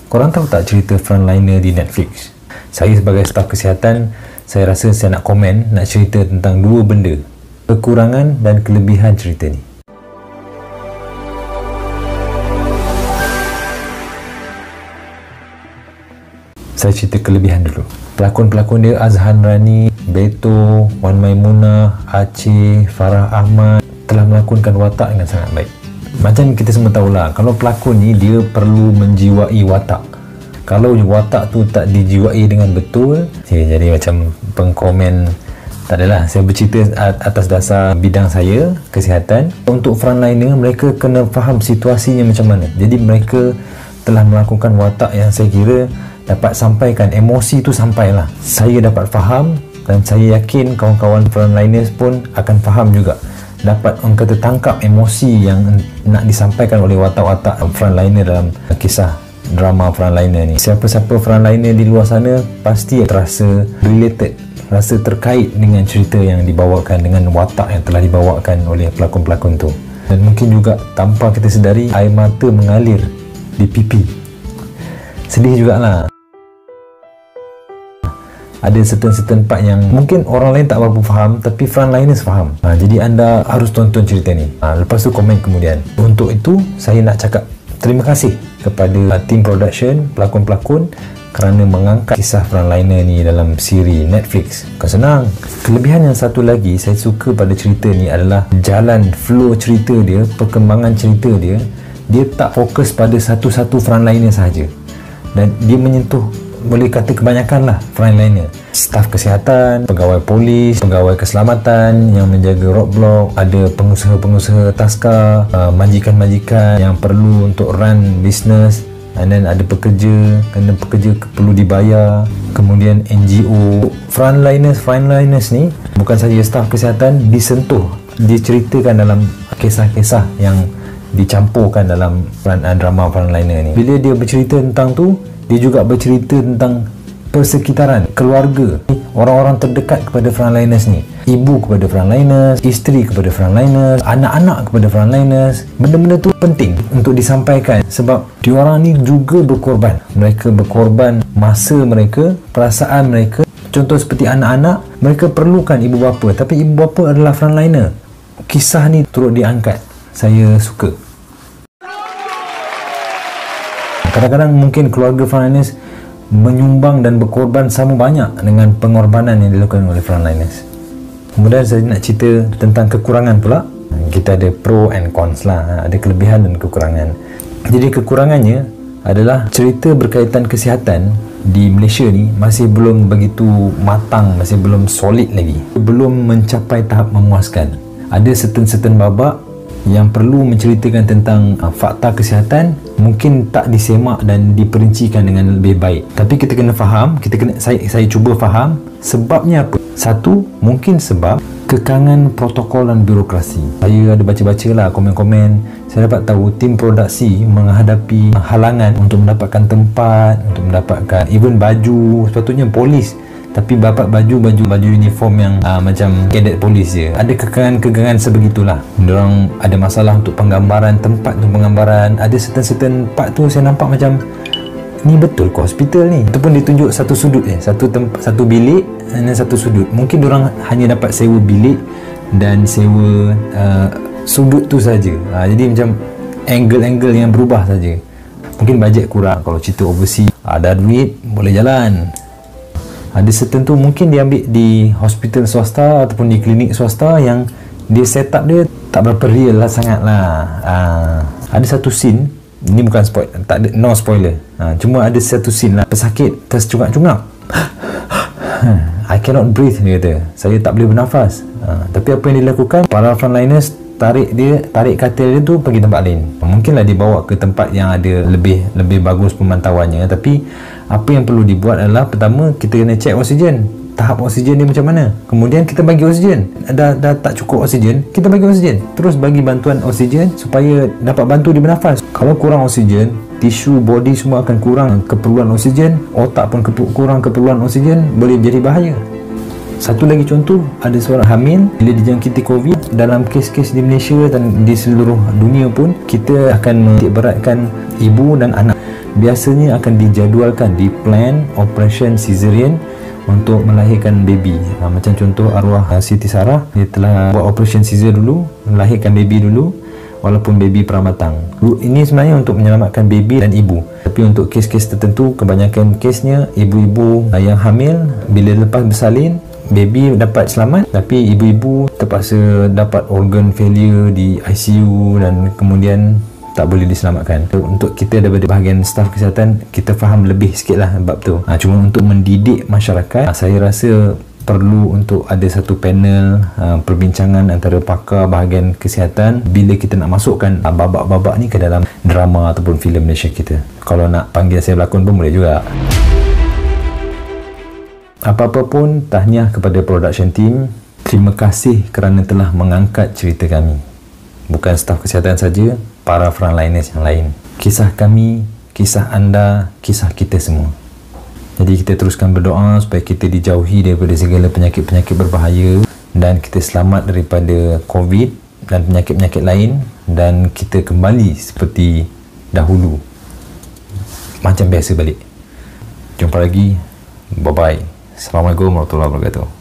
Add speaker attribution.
Speaker 1: Korang tahu tak cerita frontliner di Netflix? Saya sebagai staf kesihatan, saya rasa saya nak komen, nak cerita tentang dua benda, kekurangan dan kelebihan cerita ni. Saya cerita kelebihan dulu. Pelakon-pelakon dia Azhan Rani, Beto, Wan Maimunah, Aceh, Farah Ahmad telah melakonkan watak dengan sangat baik. Macam kita semua tahulah, kalau pelakon ni dia perlu menjiwai watak. Kalau watak tu tak dijiwai dengan betul, jadi macam pengkomen tak adalah. Saya bercerita atas dasar bidang saya, kesihatan. Untuk frontliner, mereka kena faham situasinya macam mana. Jadi mereka telah melakukan watak yang saya kira dapat sampaikan, emosi tu sampailah. Saya dapat faham dan saya yakin kawan-kawan frontliners pun akan faham juga. Dapat orang kata tangkap emosi yang nak disampaikan oleh watak-watak frontliner dalam kisah drama frontliner ni. Siapa-siapa frontliner di luar sana pasti terasa related, rasa terkait dengan cerita yang dibawakan, dengan watak yang telah dibawakan oleh pelakon-pelakon tu. Dan mungkin juga tanpa kita sedari, air mata mengalir di pipi. Sedih jugalah. Ada certain part yang mungkin orang lain tak berapa faham, tapi frontliners faham. Jadi anda harus tonton cerita ni. Lepas tu komen kemudian. Untuk itu, saya nak cakap terima kasih kepada tim production, pelakon-pelakon kerana mengangkat kisah frontliner ni dalam siri Netflix. Bukan senang. Kelebihan yang satu lagi saya suka pada cerita ni adalah jalan flow cerita dia, perkembangan cerita dia. Dia tak fokus pada satu-satu frontliner sahaja. Dan dia menyentuh, boleh kata kebanyakan lah frontliner. Staf kesihatan, pegawai polis, pegawai keselamatan yang menjaga roadblock, ada pengusaha-pengusaha taska, majikan-majikan yang perlu untuk run business, and then ada pekerja, kerana pekerja perlu dibayar, kemudian NGO. Frontliners ni bukan sahaja staf kesihatan, disentuh, diceritakan dalam kisah-kisah yang dicampurkan dalam drama frontliner ni. Bila dia bercerita tentang tu, dia juga bercerita tentang persekitaran, keluarga, orang-orang terdekat kepada frontliners ni. Ibu kepada frontliners, isteri kepada frontliners, anak-anak kepada frontliners. Benda-benda tu penting untuk disampaikan sebab diorang ni juga berkorban. Mereka berkorban masa mereka, perasaan mereka. Contoh seperti anak-anak, mereka perlukan ibu bapa, tapi ibu bapa adalah frontliner. Kisah ni turut diangkat. Saya suka. Kadang-kadang mungkin keluarga frontliners menyumbang dan berkorban sama banyak dengan pengorbanan yang dilakukan oleh frontliners. Kemudian saya nak cerita tentang kekurangan pula. Kita ada pro and cons lah, ada kelebihan dan kekurangan. Jadi kekurangannya adalah cerita berkaitan kesihatan di Malaysia ni masih belum begitu matang, masih belum solid lagi, belum mencapai tahap memuaskan. Ada certain babak yang perlu menceritakan tentang fakta kesihatan, mungkin tak disemak dan diperincikan dengan lebih baik. Tapi kita kena faham, saya cuba faham sebabnya apa. Satu, mungkin sebab kekangan protokol dan birokrasi. Saya ada baca-baca lah komen-komen. Saya dapat tahu tim produksi menghadapi halangan untuk mendapatkan tempat, untuk mendapatkan even baju. Sepatutnya polis, tapi bapak baju uniform yang macam cadet polis je. Ada kekangan-kekangan sebegitulah. Diorang ada masalah untuk penggambaran tempat tu, penggambaran. Ada certain part tu saya nampak macam ni betul ke hospital ni? Ataupun ditunjuk satu sudut je, satu bilik dan satu sudut. Mungkin diorang hanya dapat sewa bilik dan sewa sudut tu saja. Jadi macam angle-angle yang berubah saja. Mungkin bajet kurang. Kalau cerita overseas, ada duit boleh jalan. Ada certain tu mungkin dia ambil di hospital swasta ataupun di klinik swasta yang dia set up dia tak berapa real lah sangat lah. Ada satu scene, ni bukan spoil, tak ada, no spoiler. Cuma ada satu scene lah, pesakit tercungap-cungap. I cannot breathe, dia kata. Saya tak boleh bernafas. Tapi apa yang dilakukan, para frontliners tarik katil dia tu pergi tempat lain. Mungkinlah dibawa ke tempat yang ada lebih bagus pemantauannya. Tapi apa yang perlu dibuat adalah, pertama kita kena cek oksigen, tahap oksigen dia macam mana. Kemudian kita bagi oksigen. Dah tak cukup oksigen, kita bagi oksigen. Terus bagi bantuan oksigen supaya dapat bantu dia bernafas. Kalau kurang oksigen, tisu body semua akan kurang keperluan oksigen, otak pun kurang keperluan oksigen, boleh jadi bahaya. Satu lagi contoh, ada seorang hamil bila dijangkiti COVID. Dalam kes-kes di Malaysia dan di seluruh dunia pun, kita akan menitik beratkan ibu dan anak. biasanya akan dijadualkan di plan operation cesarean untuk melahirkan baby. Macam contoh arwah Siti Sarah, dia telah buat operation caesar dulu, melahirkan baby dulu walaupun baby peramatang. Ini sebenarnya untuk menyelamatkan baby dan ibu. Tapi untuk kes-kes tertentu, kebanyakan kesnya ibu-ibu yang hamil bila lepas bersalin, baby dapat selamat tapi ibu-ibu terpaksa dapat organ failure di ICU dan kemudian tak boleh diselamatkan. Untuk kita daripada bahagian staf kesihatan, kita faham lebih sikit lah bab tu. Cuma untuk mendidik masyarakat, saya rasa perlu untuk ada satu panel perbincangan antara pakar bahagian kesihatan bila kita nak masukkan babak-babak ni ke dalam drama ataupun filem Malaysia kita. Kalau nak panggil saya berlakon pun boleh juga. Apa-apa pun, tahniah kepada production team. Terima kasih kerana telah mengangkat cerita kami. Bukan staf kesihatan saja, para frontliners yang lain. Kisah kami, kisah anda, kisah kita semua. Jadi kita teruskan berdoa supaya kita dijauhi daripada segala penyakit-penyakit berbahaya dan kita selamat daripada COVID dan penyakit-penyakit lain dan kita kembali seperti dahulu. Macam biasa balik. Jumpa lagi. Bye-bye. Assalamualaikum warahmatullahi wabarakatuh.